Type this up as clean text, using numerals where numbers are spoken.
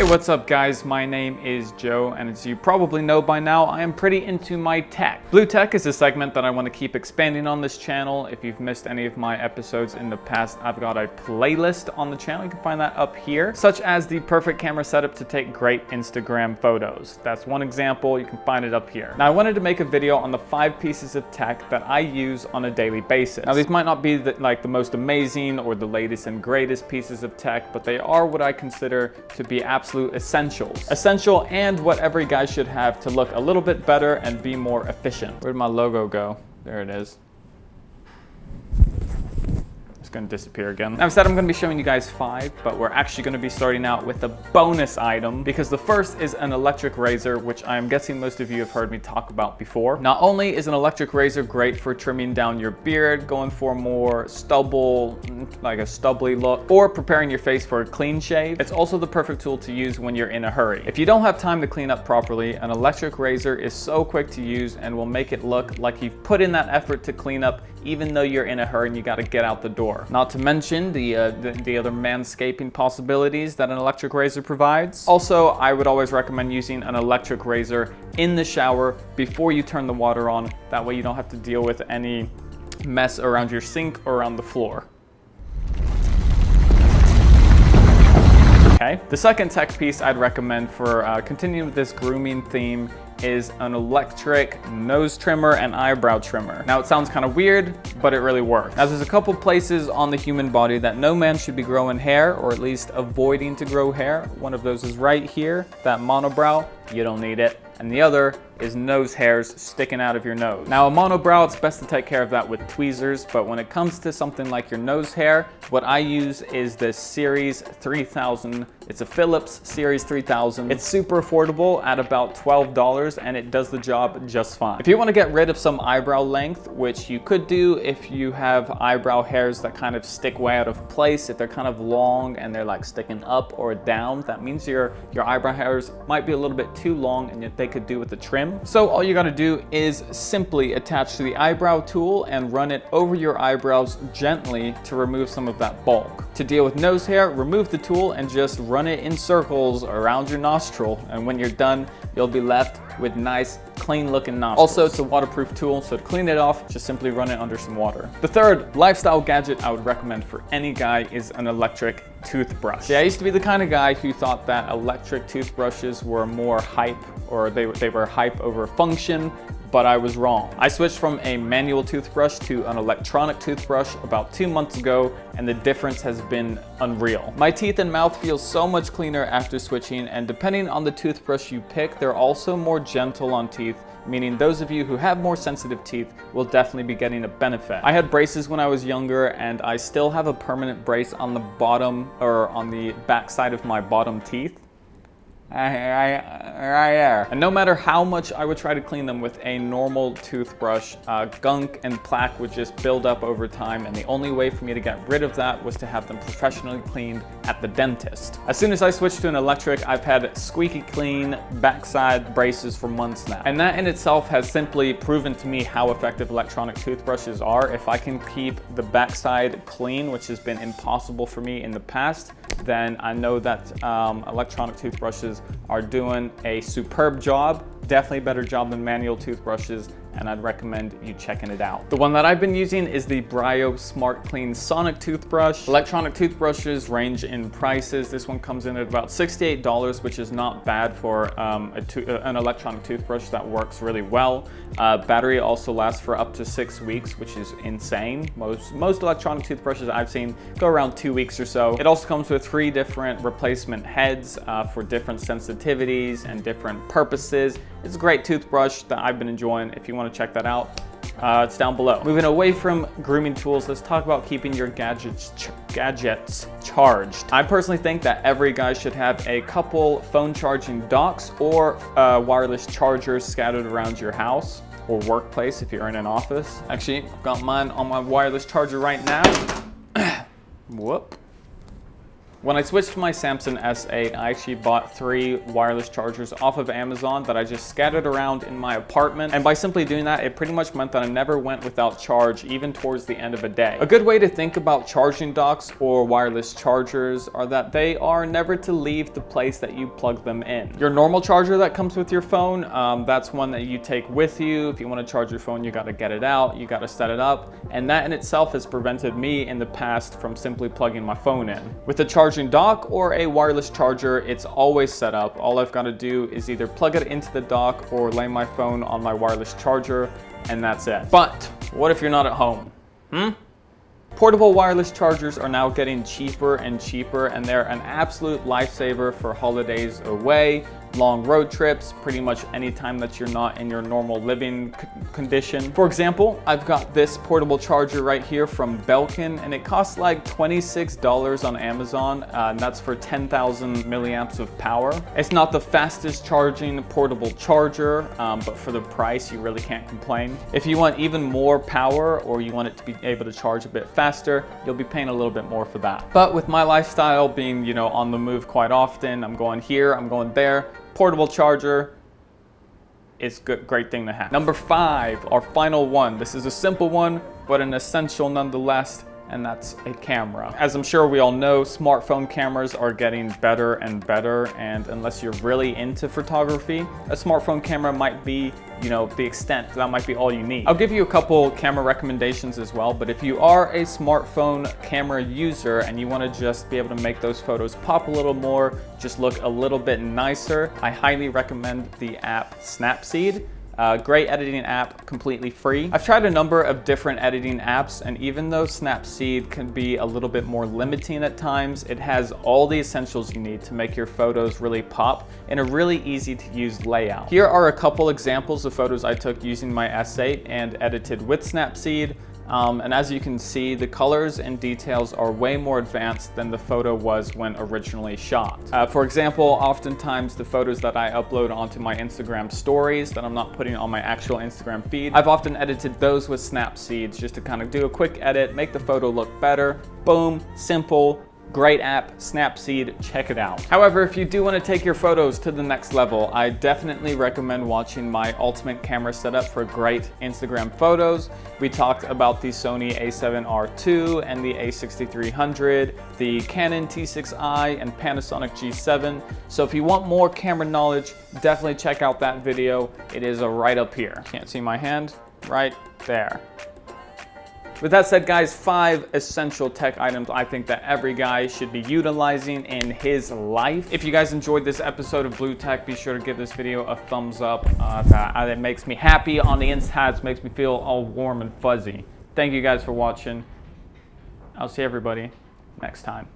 what's up guys? My name is Joe, and as you probably know by now, I am pretty into my tech. BluTech is a segment that I want to keep expanding on this channel. If you've missed any of my episodes in the past, I've got a playlist on the channel. You can find that up here, such as the perfect camera setup to take great Instagram photos. That's one example. You can find it up here. Now, I wanted to make a video on the 5 pieces of tech that I use on a daily basis. Now, these might not be the most amazing or the latest and greatest pieces of tech, but they are what I consider to be absolute essentials. Essential and what every guy should have to look a little bit better and be more efficient. Where'd my logo go? There it is. It's gonna disappear again. Now, instead I'm gonna be showing you guys 5, but we're actually gonna be starting out with a bonus item, because the first is an electric razor, which I'm guessing most of you have heard me talk about before. Not only is an electric razor great for trimming down your beard, going for more stubble, like a stubbly look, or preparing your face for a clean shave, it's also the perfect tool to use when you're in a hurry. If you don't have time to clean up properly, an electric razor is so quick to use and will make it look like you've put in that effort to clean up, even though you're in a hurry and you gotta get out the door. Not to mention the other manscaping possibilities that an electric razor provides. Also, I would always recommend using an electric razor in the shower before you turn the water on. That way you don't have to deal with any mess around your sink or around the floor. Okay. The second tech piece I'd recommend for continuing with this grooming theme is an electric nose trimmer and eyebrow trimmer. Now, it sounds kind of weird, but it really works. Now, there's a couple places on the human body that no man should be growing hair, or at least avoiding to grow hair. One of those is right here, that monobrow. You don't need it. And the other is nose hairs sticking out of your nose. Now, a monobrow, it's best to take care of that with tweezers, but when it comes to something like your nose hair, what I use is this Series 3000. It's a Philips Series 3000. It's super affordable at about $12, and it does the job just fine. If you want to get rid of some eyebrow length, which you could do if you have eyebrow hairs that kind of stick way out of place, if they're kind of long and they're like sticking up or down, that means your eyebrow hairs might be a little bit too long, and yet they could do with the trim. So all you gotta do is simply attach to the eyebrow tool and run it over your eyebrows gently to remove some of that bulk. To deal with nose hair, remove the tool and just run it in circles around your nostril. And when you're done, you'll be left with nice, clean looking nostrils. Also, it's a waterproof tool, so to clean it off, just simply run it under some water. The third lifestyle gadget I would recommend for any guy is an electric toothbrush. Yeah, I used to be the kind of guy who thought that electric toothbrushes were more hype, or they were hype over function, but I was wrong. I switched from a manual toothbrush to an electronic toothbrush about 2 months ago, and the difference has been unreal. My teeth and mouth feel so much cleaner after switching, and depending on the toothbrush you pick, they're also more gentle on teeth, meaning those of you who have more sensitive teeth will definitely be getting a benefit. I had braces when I was younger, and I still have a permanent brace on the bottom, or on the back side of my bottom teeth. Right there. And no matter how much I would try to clean them with a normal toothbrush, gunk and plaque would just build up over time, and the only way for me to get rid of that was to have them professionally cleaned at the dentist. As soon as I switched to an electric, I've had squeaky clean backside braces for months now. And that in itself has simply proven to me how effective electronic toothbrushes are. If I can keep the backside clean, which has been impossible for me in the past, then I know that electronic toothbrushes are doing a superb job, definitely a better job than manual toothbrushes, and I'd recommend you checking it out. The one that I've been using is the BRIO Smart Clean Sonic Toothbrush. Electronic toothbrushes range in prices. This one comes in at about $68, which is not bad for an electronic toothbrush that works really well. Battery also lasts for up to 6 weeks, which is insane. Most electronic toothbrushes I've seen go around 2 weeks or so. It also comes with 3 different replacement heads for different sensitivities and different purposes. It's a great toothbrush that I've been enjoying. If you want to check that out, it's down below. Moving away from grooming tools, let's talk about keeping your gadgets charged. I personally think that every guy should have a couple phone charging docks or wireless chargers scattered around your house or workplace if you're in an office. Actually, I've got mine on my wireless charger right now. Whoop. When I switched to my Samsung S8, I actually bought 3 wireless chargers off of Amazon that I just scattered around in my apartment. And by simply doing that, it pretty much meant that I never went without charge, even towards the end of a day. A good way to think about charging docks or wireless chargers are that they are never to leave the place that you plug them in. Your normal charger that comes with your phone, that's one that you take with you. If you want to charge your phone, you got to get it out, you got to set it up. And that in itself has prevented me in the past from simply plugging my phone in. With a charging dock or a wireless charger, it's always set up. All I've got to do is either plug it into the dock or lay my phone on my wireless charger, and that's it. But what if you're not at home? Portable wireless chargers are now getting cheaper and cheaper, and they're an absolute lifesaver for holidays away, long road trips, pretty much any time that you're not in your normal living condition. For example, I've got this portable charger right here from BELKIN, and it costs like $26 on Amazon, and that's for 10,000 milliamps of power. It's not the fastest charging portable charger, but for the price, you really can't complain. If you want even more power, or you want it to be able to charge a bit faster, you'll be paying a little bit more for that. But with my lifestyle being, you know, on the move quite often, I'm going here, I'm going there, portable charger is a great thing to have. Number 5, our final one. This is a simple one, but an essential nonetheless, and that's a camera. As I'm sure we all know, smartphone cameras are getting better and better, and unless you're really into photography, a smartphone camera might be, you know, the extent. That might be all you need. I'll give you a couple camera recommendations as well, but if you are a smartphone camera user and you want to just be able to make those photos pop a little more, just look a little bit nicer, I highly recommend the app SNAPSEED. Great editing app, completely free. I've tried a number of different editing apps, and even though SNAPSEED can be a little bit more limiting at times, it has all the essentials you need to make your photos really pop in a really easy to use layout. Here are a couple examples of photos I took using my S8 and edited with SNAPSEED. And as you can see, the colors and details are way more advanced than the photo was when originally shot. For example, oftentimes the photos that I upload onto my Instagram stories that I'm not putting on my actual Instagram feed, I've often edited those with SNAPSEED just to kind of do a quick edit, make the photo look better. Boom, simple. Great app, SNAPSEED, check it out. However, if you do want to take your photos to the next level, I definitely recommend watching my ultimate camera setup for great Instagram photos. We talked about the Sony a7R II and the a6300, the Canon T6i and Panasonic G7. So if you want more camera knowledge, definitely check out that video. It is right up here. Can't see my hand? Right there. With that said, guys, 5 essential tech items I think that every guy should be utilizing in his life. If you guys enjoyed this episode of BluTech, be sure to give this video a thumbs up. That makes me happy on the insides, makes me feel all warm and fuzzy. Thank you guys for watching. I'll see everybody next time.